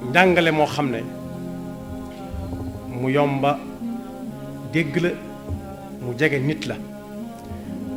njàngale moo xam ne mu yomba dégg la mu jege nit la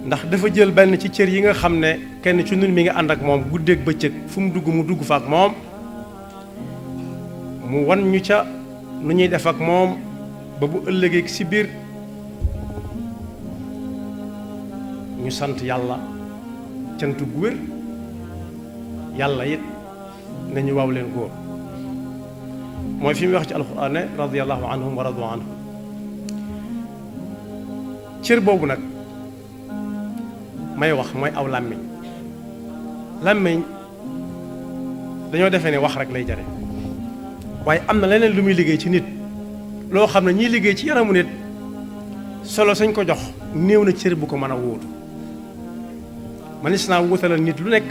ndax dafa jël benn ci cër yi nga xam ne kenn ci ñun mi ngi ànd ak moom guddeeg bëccëg fu mu dugg fa ak moom mu wan ñu ca nu ñuy def ak moom ba bu ëllëgee ci biir ñu sant yàlla cant gu wér yàlla it nañu waaw leen góor mooy fi mu wax ci alxuraan ne radiyallahu anhum wa radu anhu cër boobu nag may wax mooy aw làmmiñ dañoo defee ne wax rek lay jare waaye am na leneen lu muy liggéey ci nit loo xam ne ñiy liggéey ci yaramu nit solo sañ ko jox néew na cër bu ko mën a wóotu manis naa wutalal nit lu nekk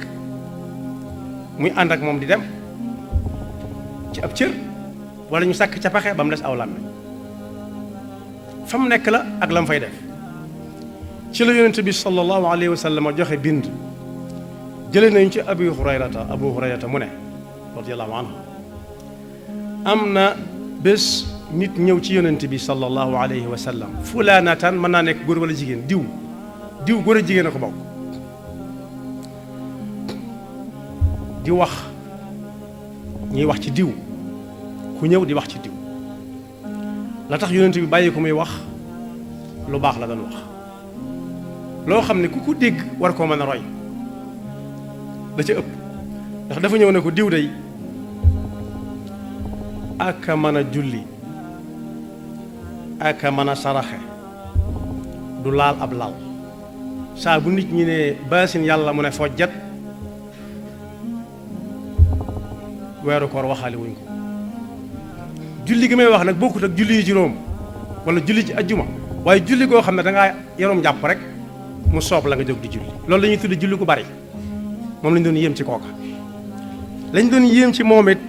muy ànd ak moom di dem ci ab cër wala ñu sàkk ca paxe ba mu des aw làmmiñ fa mu nekk la ak la mu fay def ci la yonent bi sallallahu alayhi wa sallam joxe bind jële nañu ci abu hurayrata mu ne radiyallahu anhu am na bés nit ñëw ci yonent bi sallallahu alayhi wa sallam fulaanatan mën naa nekk góor wala jigéen diw góor a jigéen a ko bokk di wax ñuy wax ci diw ku ñëw di wax ci diw la tax yonent bi bàyyi ko muy wax lu baax la doon wax loo xam ne ku ko dégg war koo mën a roy da ca ëpp ndax dafa ñëw ne ko diw day aka mën a julli aka mën a saraxe du laal ab lal saa bu nit ñi ne baasin yàlla mu ne fojjat weeru koor waxaale wuñ ko julli gi may wax nag bokkut ak julli yi juróom wala julli ci ajjuma waaye julli goo xam ne dangaa yarum jàpp rek mu soob la nga jóg di julli loolu la ñuy tudde julli gu bari moom lañ doon yéem ci kooka lañ doon yéem ci moom it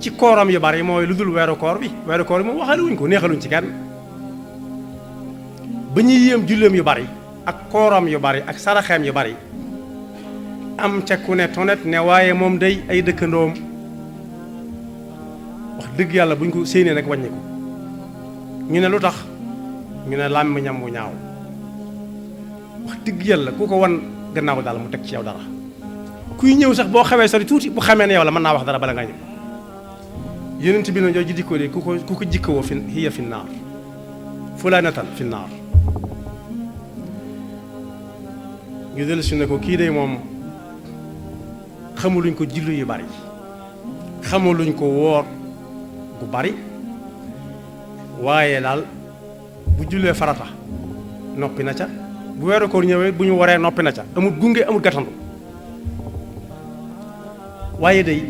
ci kooram yu bari mooy lu dul weeru koor bi moom waxaale wuñ ko neexaluñ ci kenn ba ñuy yéem julleem yu bari ak kooram yu bari ak saraxeem yu bari am ca ku ne tonet ne waaye moom day ay dëkkandoom wax dëgg yàlla buñ ko séenee nag wàññi ko ñu ne lu tax ñu ne làmmiñam wu ñaaw wax dëgg yàlla ku ko wan gannaaw daal mu teg ci yow dara kuy ñëw sax boo xawee sori tuuti bu xamee ne yow la mën naa wax dara bala ngaa ñëw yonent bi na jooju dikkoo de ku ko jikkawoo fi hiya fi naar fulaanatan fi naar ñu dellu si ne ko kii de moom xamuluñ ko julli yu bari xamuluñ ko woor gu bari waaye daal bu jullee farata noppi na ca bu weeru koor ñëwee bu ñu waree noppi na ca amul gunge amul gàttandu waaye day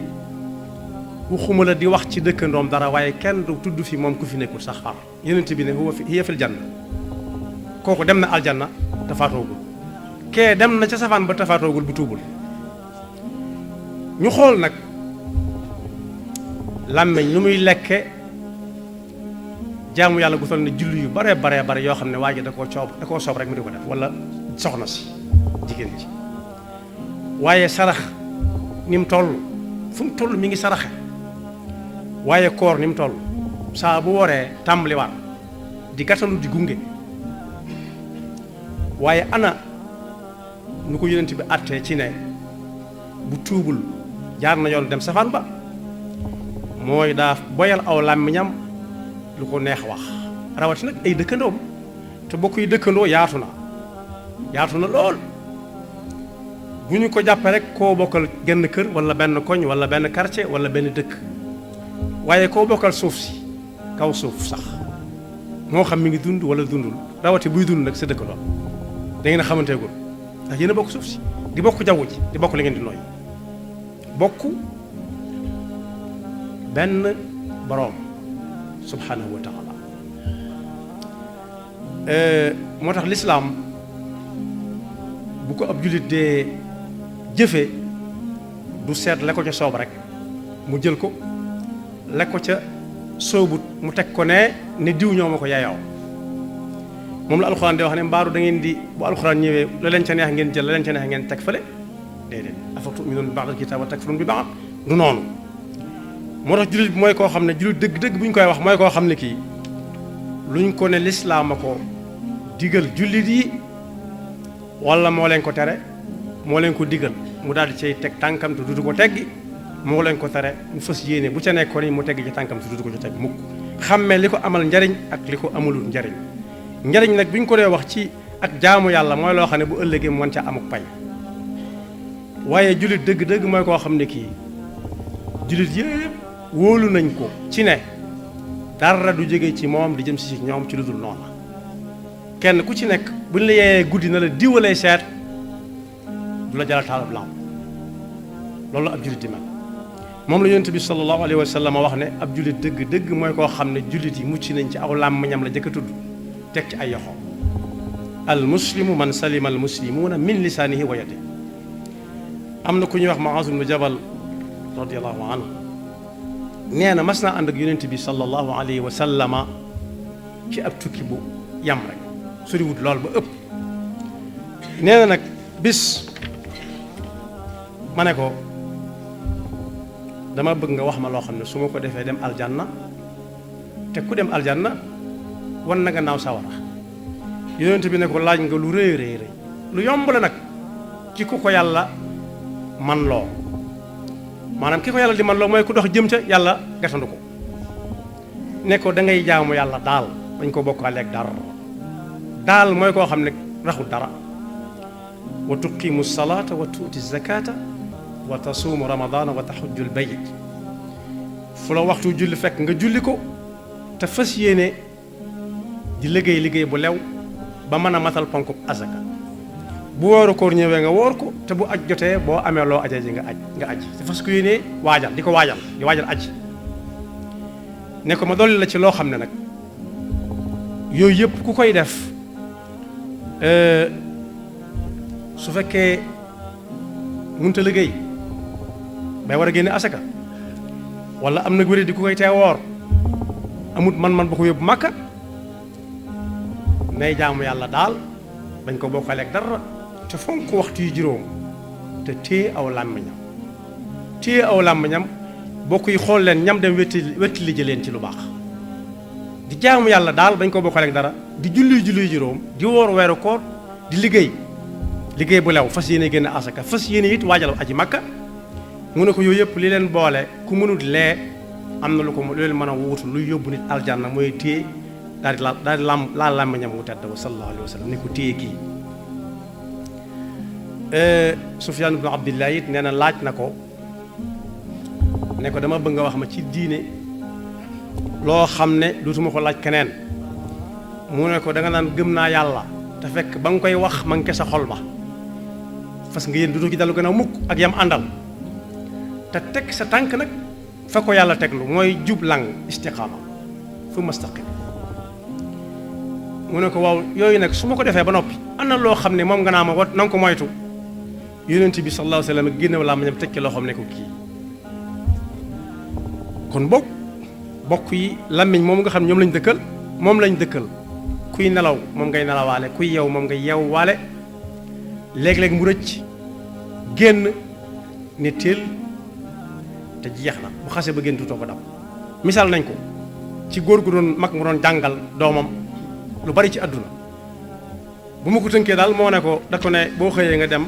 waxuma la di wax ci dëkkandoom dara waaye kenn du tudd fi moom ku fi nekkul sax far yonent bi ne hiya fil janna kooku dem na aljanna te faatoogul kee dem na ca safaan ba te faatoogul bu tuubul ñu xool nag làmmiñ lu muy lekke jaamu yàlla gu toll ne julli yu bare yoo xam ne waa ji da koo soob rek mu di ko def wala soxna si jigéen ji waaye sarax ni mu toll fu mu toll mi ngi saraxe waaye koor ni mu toll saa bu waree tàmbaliwaat di gàttalu di gunge waaye ana nu ko yonent bi àttee ci ne bu tuubul jaar na yoon dem safaan ba mooy daa boyal aw làmmiñam lu ko neex wax rawati nag ay dëkkandoom te bokk yi dëkkandoo yaatu na lool bu ñu ko jàppee rek koo bokkal genn kër wala benn koñ wala benn quartier wala benn dëkk waaye koo bokkal suuf si kaw suuf sax moo xam mi ngi dund wala dundul rawati buy dund nag sa dëkkandoo da ngeen a xamanteegul ndax yéen a bokk suuf si di bokk jaww ji di bokk li ngeen di nooy bokk benn boroom subhanahu wa taala moo tax lislaam bu ko ab jullit dee jëfe du seet la ko ca soob rek mu jël ko la ko ca soobut mu teg ko ne diw ñoo ma ko yaayoo moom la alxuraan di wax ne mbaaru da ngeen di bu alxuraan ñëwee la leen ca neex ngeen jël la leen ca neex ngeen teg fële déedéet afa tu'minuuna bi ba'dil kitaabi wa takfuruuna bi ba'd du noonu moo tax jullit bi mooy koo xam ne jullit dëgg-dëgg bu ñu koy wax mooy koo xam ne kii luñ ko ne lislaam a ko digal jullit yi wala moo leen ko tere moo leen ko digal mu daal di cay teg tànkam te dudu ko teggi moo leen ko tere mu fas yéene bu ca nekkoon yi mu tegg ci tànkam te dudu ko ci teg mukk xàmmee li ko amal njariñ ak li ko amulul njariñ njariñ nag bu ñu ko dee wax ci ak jaamu yàlla mooy loo xam ne bu ëllëgee mu mën ca amuk pay waaye jullit dëgg-dëgg mooy koo xam ne kii jullit yëpp wóolu nañ ko ci ne dara du jóge ci moom di jëm si ñoom ci lu dul noonu kenn ku ci nekk buñ la yeeyee guddi na la diwalee seet du la jaral taalab lamp loolu ab jullit di mel moom la yonent bi sallallahu alayhi wa sallam wax ne ab jullit dëgg-dëgg mooy koo xam ne jullit yi mucc nañ ci aw làmmiñam la jëkk a tudd teg ci ay yoxo al muslimu man salima al muslimuuna min lisaanihi wa yadihi am na ku ñuy wax Muaaz ibnu Jabal radiyallahu anhu nee na mas naa ànd ak yonent bi sallallahu alayhi wa sallama ci ab tukki bu yam rek soriwut lool ba ëpp nee na nag bis ma ne ko dama bëgg nga wax ma loo xam ne su ma ko defee dem aljanna te ku dem aljanna wan na nga naaw sawara yonent bi ne ko laaj nga lu rëy rëy rëy lu yomb la nag ci ku ko yàlla man loo maanaam ki ko yàlla di man loo mooy ku dox jëm ca yàlla gatandu ko ne ko da ngay jaamu yàlla daal dañ ko bokkaaleeg dara daal mooy koo xam ne raxul dara wa tuqimu salata wa tuuti zakata wa tasuumu ramadana wa taxujjul bayt fu la waxtu julli fekk nga julli ko te fas yéene di liggéey bu lew ba mën a matal ponkub azaka bu wooru koor ñëwee nga woor ko te bu aj jotee boo amee loo aja ji nga aj te fas ko yéene waajal di ko waajal di waajal aj ne ko ma dolli la ci loo xam ne nag yooyu yëpp ku koy def su fekkee mënut a liggéey bay war a génne asaka wala am na wéri di ku koy tee woor amut man ba ko yóbbu Makka nay jaamu yàlla daal bañ ko bokkaleeg dara te fonk waxtu yu juróom te téye aw làmmiñam bokk yi xool leen ñam dem wetti li leen ci lu baax di jaamu yàlla daal bañ ko bokkaleeg dara di julli juróom di woor weeru koor di liggéey bu lew fas yéene génn asaka fas yéene it waajal aji Makka mu ne ko yooyu yëpp li leen boole ku mënut lee am na lu leen mën a wuutu luy yóbbu nit aljanna mooy téye daal di laal làmmiñam mu tedd wa sallallahu alayhi wa sallam ne ko téye kii Sufyaan ibnu Abdillah it nee na laaj na ko ne ko dama bëgg nga wax ma ci diine loo xam ne dootuma ko laaj keneen mu ne ko da nga naan gëm naa yàlla te fekk ba nga koy wax ma ngi sa xol ba fas nga yéen dootoo ci dalu gën a mukk ak yam àndal te teg sa tànk nag fa ko yàlla teglu mooy jublang istiqaama fu mastaqim mu ne ko waaw yooyu nag su ma ko defee ba noppi am na loo xam ne moom nga naa ma wat na nga ko moytu yonent bi sallallahu alayhi wa sallam génne laa ma ñam teg ci loo xam ne ko kii kon bokk yi làmmiñ moom nga xam ñoom lañ dëkkal kuy nelaw moom ngay nelawaale kuy yeew moom ngay yeewwaale léeg-léeg mu rëcc génn ne teel te jeex na bu xasee ba génn tutoo ko dam misaal nañ ko ci góor gu doon mag mu doon jàngal doomam lu bari ci àdduna bu ma ko tënkee daal moo ne ko da ko ne boo xëyee nga dem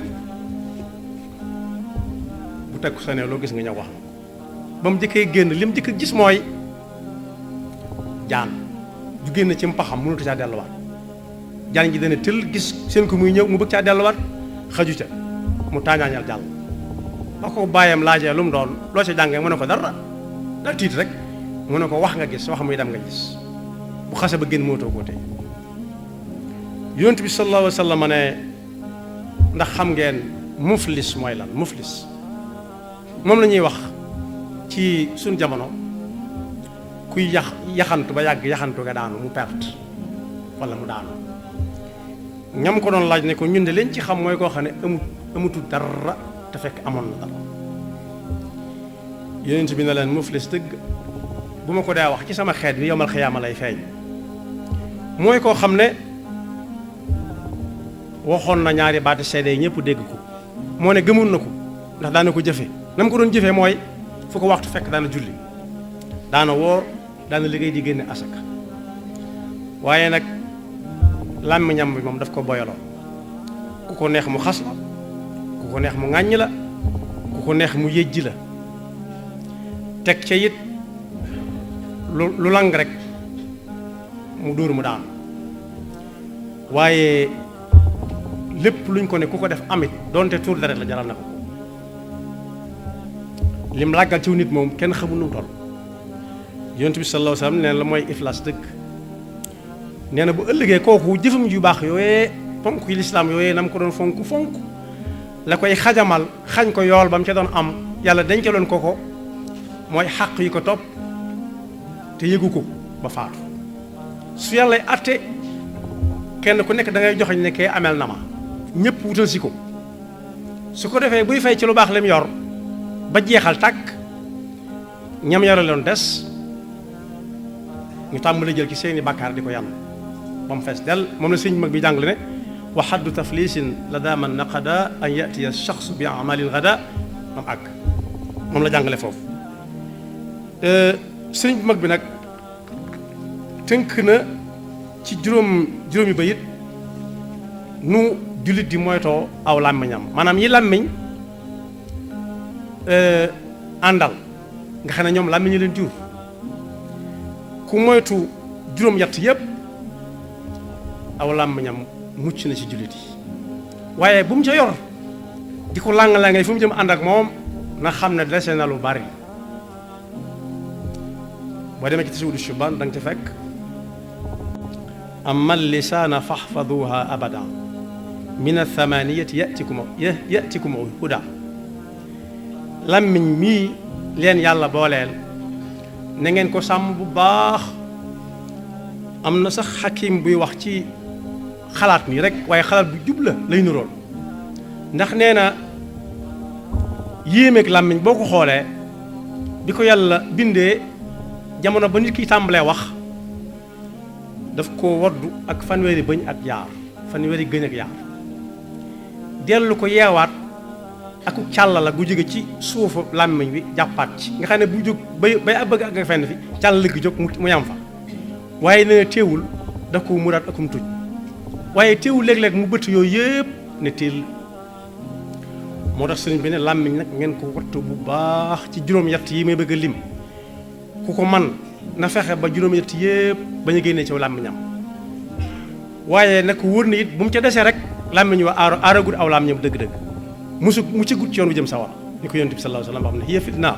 bu teg sa ne loo gis nga ñëw wax ba mu jëkkee génn li mu jëkk gis mooy jaan ju génn ci mpaxam mënatu caa delluwaat jaan ji dana tël gis seen ko muy ñëw mu bëgg caa delluwaat xaju ca mu taañaañal jàll ba ko bàyyam laajee lu mu doon loo ca jàngee mu ne ko dara dal tiit rek mu ne ko wax nga gis wax muy dem nga gis bu xase ba génn mootoo koo tey yonent bi sallallahu alayhi wa sallam ne ndax xam ngeen muflis mooy lan muflis moom la ñuy wax ci suñ jamono kuy yaxantu ba yàgg yaxantu nga daanu mu perte wala mu daanu ñam ko doon laaj ne ko ñun de leen ci xam mooy koo xam ne amutu dara te fekk amoon na dara yonent bi ne leen muflis dëgg bu ma ko daa wax ci sama xeet bi yomal xiyaama lay feeñ mooy koo xam ne waxoon na ñaari baati seede yi ñëpp dégg ko moo ne gëmoon na ko ndax daana ko jëfe na mu ko doon jëfee mooy fu ko waxtu fekk daana julli daana woor daana liggéey di génne asaka waaye nag làmmiñam bi moom daf ko boyaloon ku ko neex mu xas la ku ko neex mu ŋàññ la ku ko neex mu yëjji la teg ca it lu lang rek mu dóor mu daan waaye lépp luñ ko ne ku ko def amit doonte tuur deret la jaral na ko lim làggal ciw nit moom kenn xamul nu mu toll yonent bi sallallahu alayhi wasallam nee na la mooy iflaas dëgg nee na bu ëllëgee kooku jëfam yu baax yooyee ponk yi lislaam yooyee na mu ko doon fonk la koy xajamal xañ ko yool ba mu ca doon am yàlla dencaloon ko mooy xàq yi ko topp te yëgu ko ba faatu su yàlla atte kenn ku nekk da ngay joxeñ ne kee amel na ma ñëpp wutal si ko su ko defee buy fay ci lu baax lim yor ba jeexal tàkk ñam yore loon des ñu tàmbali jël ci seeni bàkkaar di ko yàlla ba mu fees del moom la sëñ mag bi jàngale ne wa xaddu taflisin la daaman naqada an yatiya shaxsu bi amalil gada mam àgg moom la jàngale foofu sëñ mag bi nag tënk na ci juróomi bayit nu jullit di moytoo aw làmmiñam maanaam yi làmmiñ àndal nga xam ne ñoom làmmiñ leen jur ku moytu juróom-ñett yépp aw làmmiñam mucc na ci jullit yi waaye bu mu ca yor di ko làng-la ngay fu mu jëm ànd ak moom na xam ne dese na lu bari boo demee ci Tazawudu Shubaan da nga ci fekk amma lisaana faxfaduha abada min athamaniyati yatikum huda làmmiñ mii leen yàlla booleel na ngeen ko sàmm bu baax am na sax xakim buy wax ci xalaat nii rek waaye xalaat bu jub la lay nurool ndax nee na yéemeeg làmmiñ boo ko xoolee bi ko yàlla bindee jamono ba nit ki tàmbalee wax daf ko woddu ak fanweeri bëñ ak yaar fanweeri gëñ ak yaar dellu ko yeewaat ak càll la gu jóge ci suufu làmmiñ bi jàppaat ci nga xam ne bu jóg bay bëgg ak nga fenn fi càll gi jóg mu yam fa waaye nee na teewul daf ko muraat akum tuj waaye teewul léeg-léeg mu bëtt yooyu yëpp ne teel moo tax sëriñ bi ne làmmiñ nag ngeen ko wattu bu baax ci juróom-ñett yi may bëgg a lim ku ko man na fexe ba juróom-ñett yëpp bañ a génnee ci làmmiñam waaye nag wóor na it bu mu ca desee rek làmmiñ wa aaragul aw làmmiñam dëgg-dëgg mu ci gut ci yoon wu jëm sawar ni ko yonent bi sallallahu alayhi wa sallam wax ne hiya fitna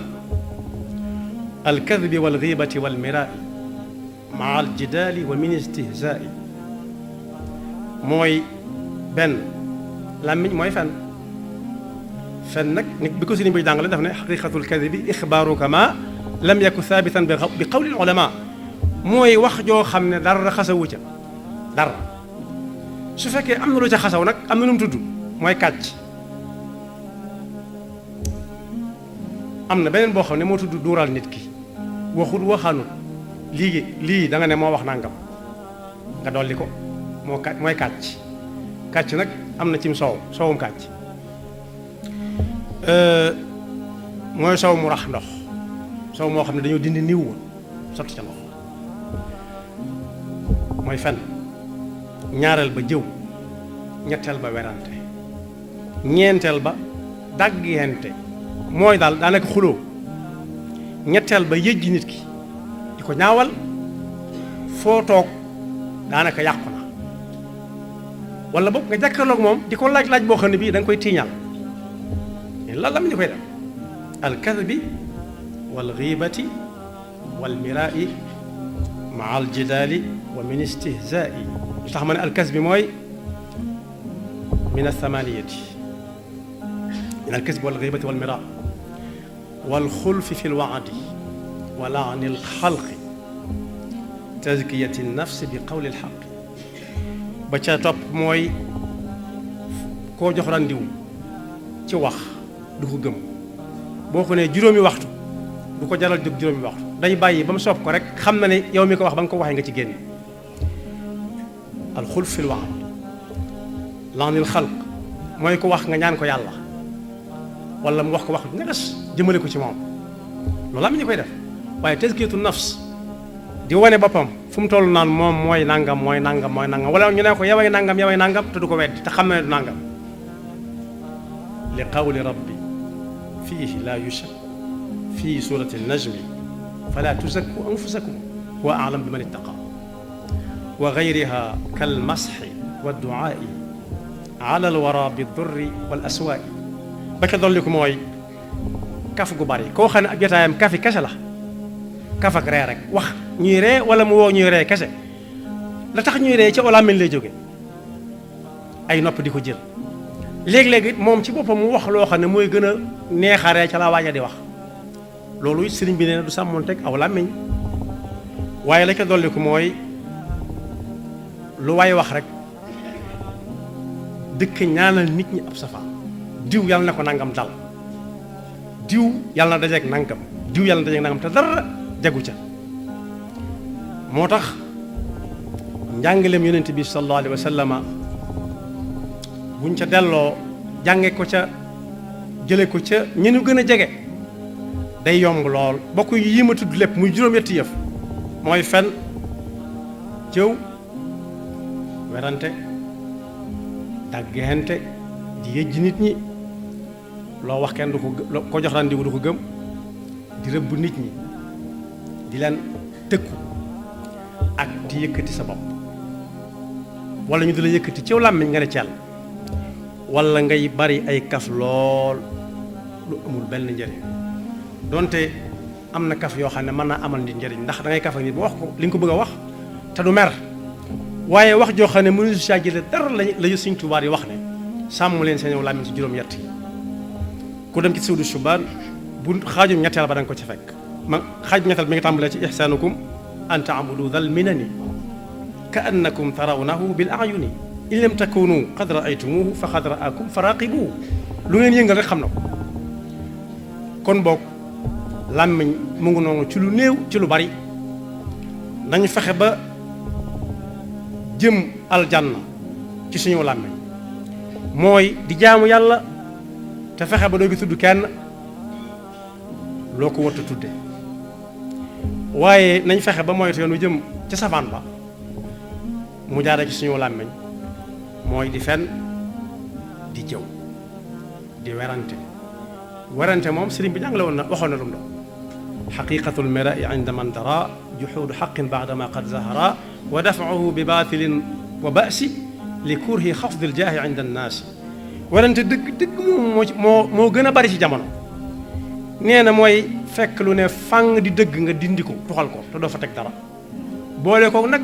al kadbi wal ghibati wal mirai maa al jidaali wa min istihzaai mooy benn làmmiñ mooy fen nag ni bi ko sëriñ bi jàngale daf ne xaqiqatul kadibi ixbaaruka ma lam yaku thabitan bi qawli ulama mooy wax joo xam ne dara xasawu ca dara su fekkee am na lu ca xasaw nag am na nu mu tudd mooy kàcc am na beneen boo xam ne moo tudd duural nit ki waxut waxaanut lii da nga ne moo wax nangam nga dolli ko mooy kàcc nag am na cim soowum kàcc mooy sow mu rax ndox sow moo xam ne dañoo dindi niw woon sotti ca ndox mooy fen ñaareel ba jëw ñetteel ba werante ñeenteel ba daggente mooy daal daanaka xuloo ñetteel ba yëjji nit ki di ko ñaawal foo toog daanaka yàqu na wala boog nga jàkkaarloog moom di ko laaj boo xam ne bii da nga koy tiiñal lan la ñu koy def al kadbi wal ghibati wal mirai maa al jidaali wa min istihzaai lu tax ma ne al kasbi mooy min athamaniyati min al kasbi wal ghibati wal mirai wal xulfi fi lwaadi wa laani al xalqi tazkiyati nafsi bi qawli al xaq ba ca topp mooy koo jox randiw ci wax du ko gëm boo ko nee juróomi waxtu du ko jaral jóg juróomi waxtu day bàyyi ba mu soob ko rek xam na ne yow mi ko wax ba nga ko waxee nga ci génn alxulf fil waad laanil xalq mooy ko wax nga ñaan ko yàlla wala mu wax ko wax nga des jëmale ko ci moom loolu am ñu koy def waaye tazkiyatu nafs di wane boppam fu mu toll naan moom mooy nangam mooy nangam mooy nangam wala ñu ne ko yaway nangam te du ko weddi te xam ne du nangam li qawli rabbi fiihi laa yushak fii surati najmi fala tuzakku anfusakum huwa a'lam bi man ittaqa wa gayriha kal masxi wa duaai ala alwara bi durri wal aswaai ba ca dolli ko mooy kaf gu bari koo xam ne ak jotaayam kafi kese la kaf ak ree rek wax ñuy ree wala mu woo ñuy ree kese la tax ñuy ree ci olàmmiñ lay jóge ay nopp di ko jël léeg-léeg it moom ci boppam mu wax loo xam ne mooy gën a neexaree ca la waaja di wax loolu it sëriñ bi nee na du sàmmoon teg aw làmmiñ waaye la ca dolli ko mooy lu waay wax rek dëkk ñaanal nit ñi ab safaan diw yàlla na ko nangam dal diw yàlla na dajeeg nangam diw yàlla na dajeeg nangam te dara jagu ca moo tax njàngaleem yonent bi sallallahu alayhi wa sallama buñ ca delloo jànge ko ca jële ko ca ñenu gën a jege day yomb lool bokk yi ma tudd lépp muy juróom-ñetti yëf mooy fen jëw werante daggante di yëjj nit ñi loo wax kenn du ko jox randiwu du ko gëm di rëbb nit ñi di leen tëkku ak di yëkkati sa bopp wala ñu di la yëkkati ciw làmmiñ nga ne ceel wala ngay bari ay kaf lool lu amul benn njëriñ donte am na kaf yoo xam ne mën naa amal nit njëriñ ndax da ngay kaf ak nit ba wax ko li nga ko bëgg a wax te du mer waaye wax joo xam ne mënu si saa jële dara la Sëriñ Tuubaa yi wax ne sàmm leen seen làmmiñ ci juróom-ñett yi ku dem ci Sawdu Shubaan bu xaajum ñetteel ba da nga ko ci fekk ma xaaj ñetteel bi nga tàmbalee ci ihsaanukum an ta'budu dhal minani ka annakum tarawnahu bil a'yuni in lam takunu qad ra'aytumuhu fa qad ra'akum fa raqibuhu lu ngeen yëngal rek xam na ko kon boog làmmiñ mu ngi noonu ci lu néew ci lu bari nañu fexe ba jëm aljanna ci suñu làmmiñ mooy di jaamu yàlla te fexe ba doo gi tudd kenn loo ko warta tudde waaye nañ fexe ba moytu yoon wu jëm ca safaan ba mu jaare ci suñu làmmiñ mooy di fen di jëw di werante moom sëriñ bi jàngale woon na waxoon na lu mu doon xaqiqatul mirai inda man dara juxuudu xaqin baadama qad zahara wa dafauhu bi baatilin wa basi li kurhi xafdil jaahi inda annaasi werante dëgg moo gën a bari ci jamono nee na mooy fekk lu ne fang di dëgg nga dindi ko tuxal ko te doo fa teg dara boole ko nag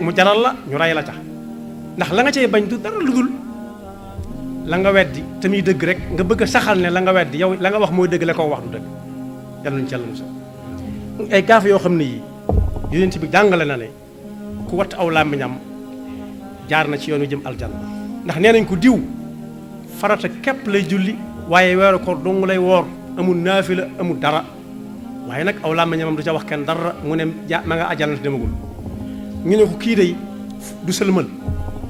mu jaral la ñu rey la ca ndax la nga cay bañ du dara lu dul la nga weddi te muy dëgg rek nga bëgg a saxal ne la nga weddi yow la nga wax mooy dëgg la ko wax du dëgg yàlla nañu ci yàlla musal ay gaaf yoo xam ne yii yonent bi jàngale na ne ku watt aw làmmiñam jaar na ci yoonu jëm aljanna ndax nee nañ ko diw farata képp lay julli waaye weeru koor dong lay woor amul naafila amul dara waaye nag aw làmmiñam du ca wax kenn dara mu ne ma nga àjjana te demagul ñu ne ko kii day du sëlmal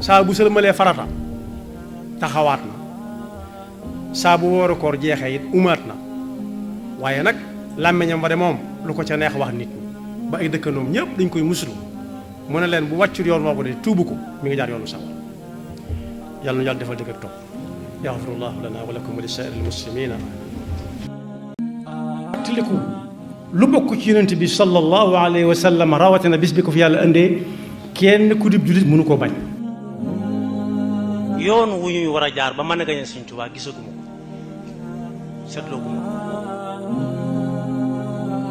saa bu sëlmalee farata taxawaat na saa bu weeru koor jeexee it umaat na waaye nag làmmiñam ba de moom lu ko ca neex wax nit ñi ba ay dëkkandoom ñëpp dañ koy musulu mu ne leen bu wàccul yoon woowu de tuubu ko mi ngi jaar yoonu sawar yàlla nu yàlla defal dëgg ak topp yaxfirullahu lana wa lakum wa li saa'iril muslimina tiliku lu bokk ci yonent bi sallallahu alayhi wa sallam rawatina bis bi ko fi yàlla indee kenn ku dib jullit mënu koo bañ yoon wu ñuy war a jaar ba mën a gañe Sëriñ Tuubaa gisaguma ko seetloo guma ko